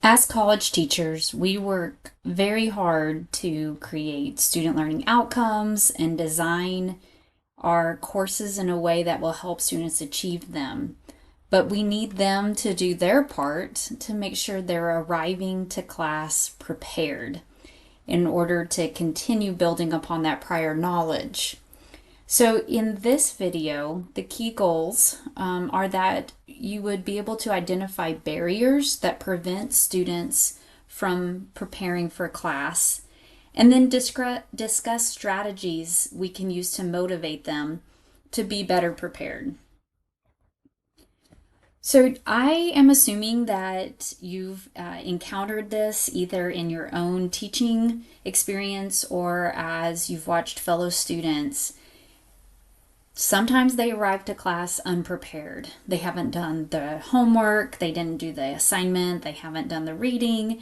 As college teachers, we work very hard to create student learning outcomes and design our courses in a way that will help students achieve them. But we need them to do their part to make sure they're arriving to class prepared in order to continue building upon that prior knowledge. So in this video, the key goals are that you would be able to identify barriers that prevent students from preparing for class, and then discuss strategies we can use to motivate them to be better prepared. So I am assuming that you've encountered this either in your own teaching experience or as you've watched fellow students. Sometimes they arrive to class unprepared. They haven't done the homework, they didn't do the assignment, they haven't done the reading.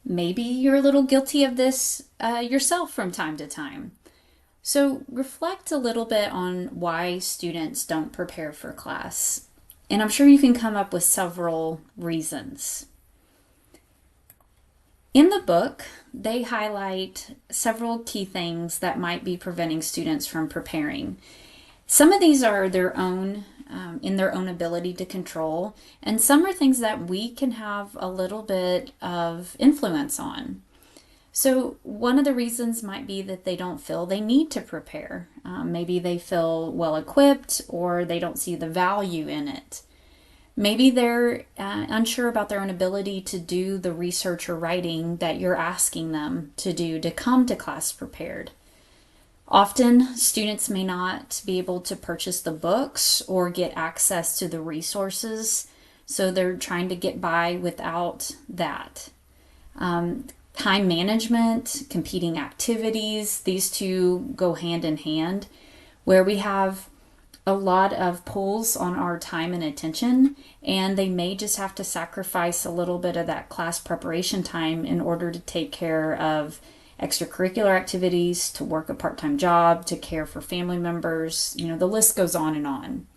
Maybe you're a little guilty of this yourself from time to time. So reflect a little bit on why students don't prepare for class. And I'm sure you can come up with several reasons. In the book, they highlight several key things that might be preventing students from preparing. Some of these are their own, in their own ability to control, and some are things that we can have a little bit of influence on. So one of the reasons might be that they don't feel they need to prepare. Maybe they feel well equipped or they don't see the value in it. Maybe they're unsure about their own ability to do the research or writing that you're asking them to do to come to class prepared. Often, students may not be able to purchase the books or get access to the resources, so they're trying to get by without that. Time management, competing activities, these two go hand in hand, where we have a lot of pulls on our time and attention, and they may just have to sacrifice a little bit of that class preparation time in order to take care of extracurricular activities, to work a part-time job, to care for family members. The list goes on and on.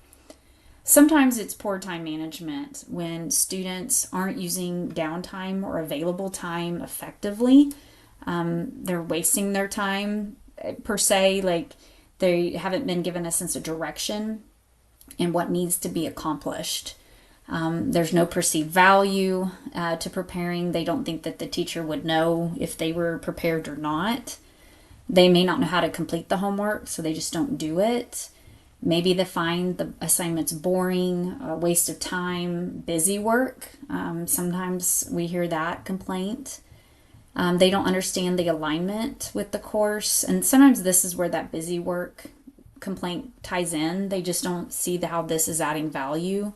Sometimes it's poor time management when students aren't using downtime or available time effectively. They're wasting their time per se, like they haven't been given a sense of direction and what needs to be accomplished. There's no perceived value to preparing. They don't think that the teacher would know if they were prepared or not. They may not know how to complete the homework, so they just don't do it. Maybe they find the assignments boring, a waste of time, busy work. Sometimes we hear that complaint. They don't understand the alignment with the course, and sometimes this is where that busy work complaint ties in. They just don't see how this is adding value.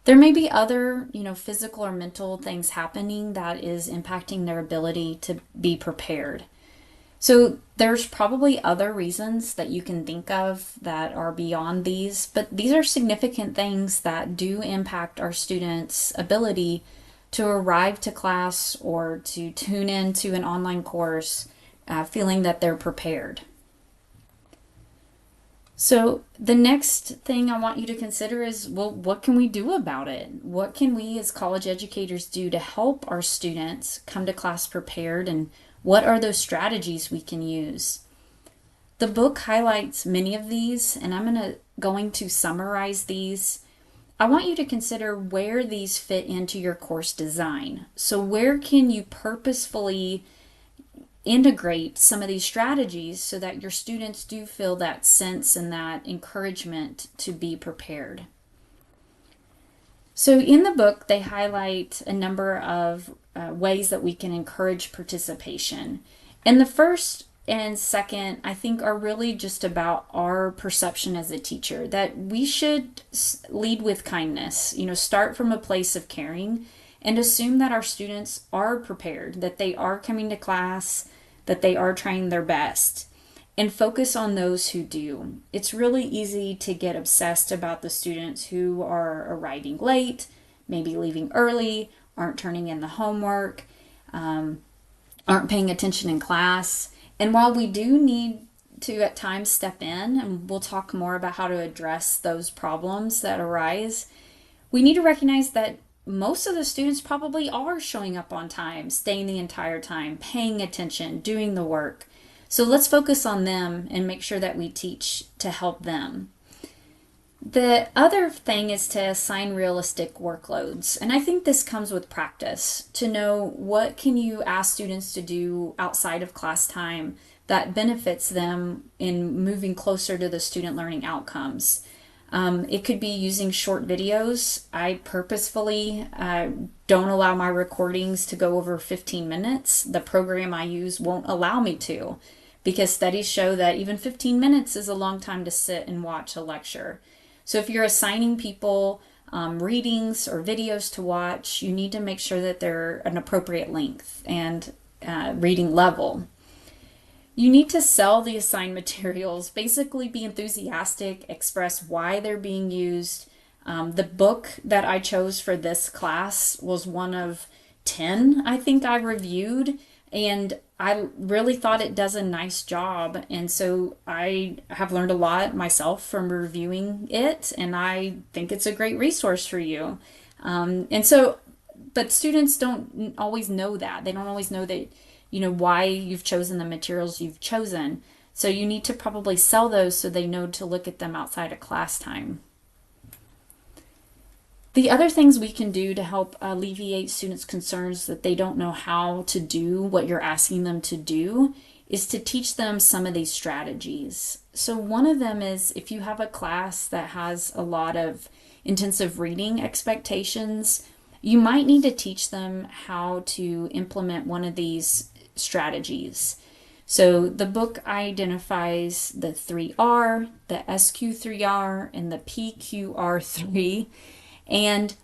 There may be other, physical or mental things happening that is impacting their ability to be prepared. So there's probably other reasons that you can think of that are beyond these, but these are significant things that do impact our students' ability to arrive to class or to tune into an online course feeling that they're prepared. So the next thing I want you to consider is, well, what can we do about it? What can we as college educators do to help our students come to class prepared, and what are those strategies we can use? The book highlights many of these, and I'm going to summarize these. I want you to consider where these fit into your course design. So where can you purposefully integrate some of these strategies so that your students do feel that sense and that encouragement to be prepared? So in the book, they highlight a number of ways that we can encourage participation. And the first and second, I think, are really just about our perception as a teacher, that we should lead with kindness, start from a place of caring and assume that our students are prepared, that they are coming to class, that they are trying their best, and focus on those who do. It's really easy to get obsessed about the students who are arriving late, maybe leaving early, aren't turning in the homework, aren't paying attention in class. And while we do need to at times step in, and we'll talk more about how to address those problems that arise, we need to recognize that most of the students probably are showing up on time, staying the entire time, paying attention, doing the work. So let's focus on them and make sure that we teach to help them. The other thing is to assign realistic workloads. And I think this comes with practice, to know what can you ask students to do outside of class time that benefits them in moving closer to the student learning outcomes. It could be using short videos. I purposefully don't allow my recordings to go over 15 minutes. The program I use won't allow me to, because studies show that even 15 minutes is a long time to sit and watch a lecture. So if you're assigning people readings or videos to watch, you need to make sure that they're an appropriate length and reading level. You need to sell the assigned materials, basically be enthusiastic, express why they're being used. The book that I chose for this class was one of 10 I think I reviewed, and I really thought it does a nice job. And so I have learned a lot myself from reviewing it, and I think it's a great resource for you. But students don't always know that. They don't always know that, why you've chosen the materials you've chosen. So you need to probably sell those so they know to look at them outside of class time. The other things we can do to help alleviate students' concerns that they don't know how to do what you're asking them to do is to teach them some of these strategies. So one of them is, if you have a class that has a lot of intensive reading expectations, you might need to teach them how to implement one of these strategies. So the book identifies the 3R, the SQ3R, and the PQR3. And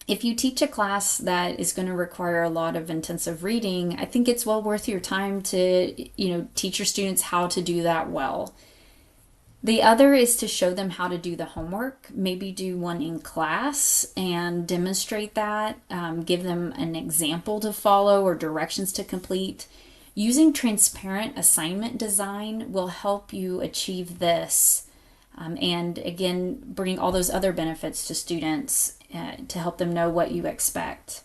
if you teach a class that is going to require a lot of intensive reading, I think it's well worth your time to, teach your students how to do that well. The other is to show them how to do the homework, maybe do one in class and demonstrate that, give them an example to follow or directions to complete. Using transparent assignment design will help you achieve this. And again, bring all those other benefits to students to help them know what you expect.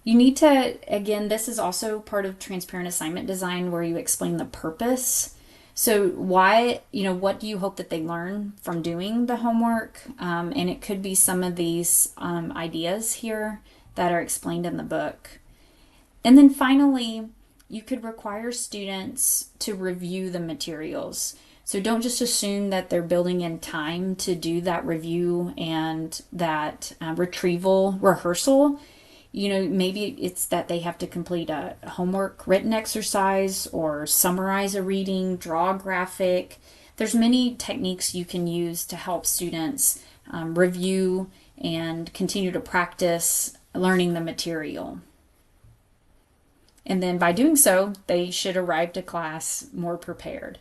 You need to, again, this is also part of transparent assignment design, where you explain the purpose. So why, what do you hope that they learn from doing the homework? And it could be some of these ideas here that are explained in the book. And then finally, you could require students to review the materials. So don't just assume that they're building in time to do that review and that retrieval rehearsal. Maybe it's that they have to complete a homework written exercise or summarize a reading, draw a graphic. There's many techniques you can use to help students review and continue to practice learning the material. And then by doing so, they should arrive to class more prepared.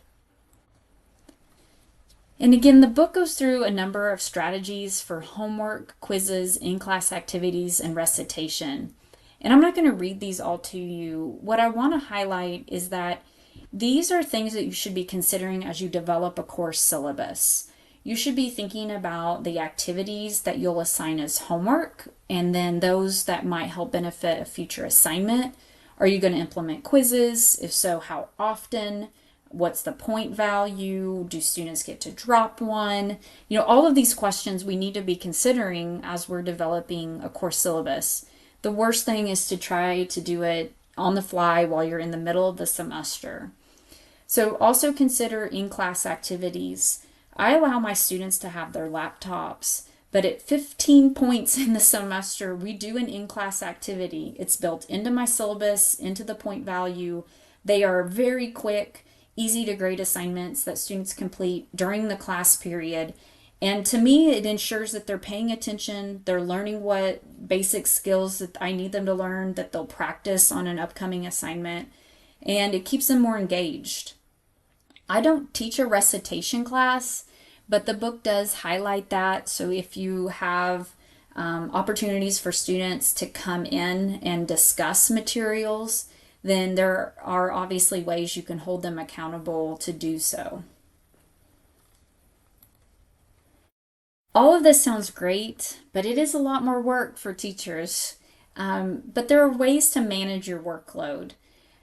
And again, the book goes through a number of strategies for homework, quizzes, in-class activities, and recitation. And I'm not going to read these all to you. What I want to highlight is that these are things that you should be considering as you develop a course syllabus. You should be thinking about the activities that you'll assign as homework, and then those that might help benefit a future assignment. Are you going to implement quizzes? If so, how often? What's the point value? Do students get to drop one? All of these questions we need to be considering as we're developing a course syllabus. The worst thing is to try to do it on the fly while you're in the middle of the semester. So also consider in-class activities. I allow my students to have their laptops, but at 15 points in the semester, we do an in-class activity. It's built into my syllabus, into the point value. They are very quick, easy to grade assignments that students complete during the class period. And to me, it ensures that they're paying attention, they're learning what basic skills that I need them to learn, that they'll practice on an upcoming assignment, and it keeps them more engaged. I don't teach a recitation class, but the book does highlight that. So if you have opportunities for students to come in and discuss materials, then there are obviously ways you can hold them accountable to do so. All of this sounds great, but it is a lot more work for teachers. But there are ways to manage your workload.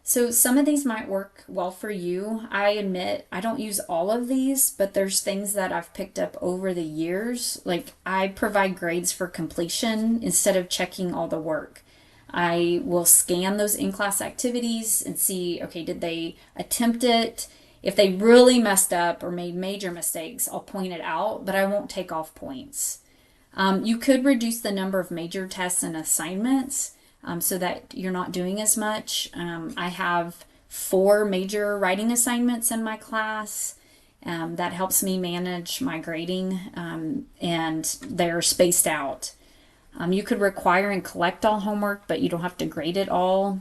So some of these might work well for you. I admit I don't use all of these, but there's things that I've picked up over the years. Like I provide grades for completion instead of checking all the work. I will scan those in-class activities and see, okay, did they attempt it? If they really messed up or made major mistakes, I'll point it out, but I won't take off points. You could reduce the number of major tests and assignments so that you're not doing as much. I have 4 major writing assignments in my class. That helps me manage my grading, and they're spaced out. You could require and collect all homework, but you don't have to grade it all.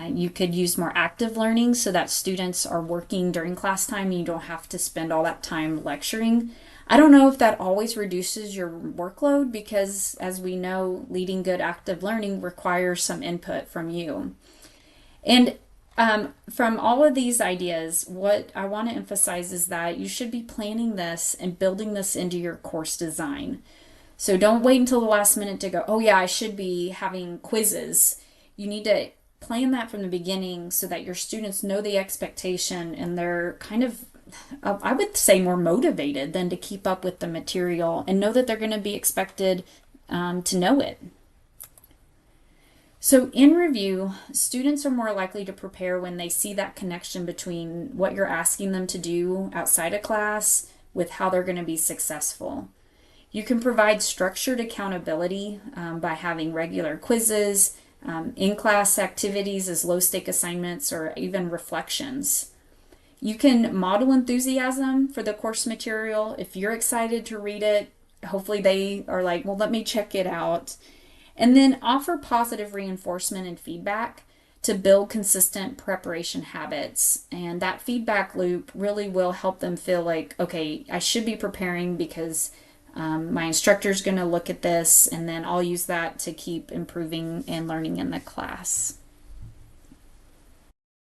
You could use more active learning so that students are working during class time and you don't have to spend all that time lecturing. I don't know if that always reduces your workload because, as we know, leading good active learning requires some input from you. And from all of these ideas, what I want to emphasize is that you should be planning this and building this into your course design. So don't wait until the last minute to go, oh, yeah, I should be having quizzes. You need to plan that from the beginning so that your students know the expectation and they're kind of, I would say, more motivated than to keep up with the material and know that they're going to be expected to know it. So, in review, students are more likely to prepare when they see that connection between what you're asking them to do outside of class with how they're going to be successful. You can provide structured accountability by having regular quizzes, in-class activities as low-stake assignments, or even reflections. You can model enthusiasm for the course material. If you're excited to read it, hopefully they are like, well, let me check it out. And then offer positive reinforcement and feedback to build consistent preparation habits. And that feedback loop really will help them feel like, okay, I should be preparing because my instructor's going to look at this, and then I'll use that to keep improving and learning in the class.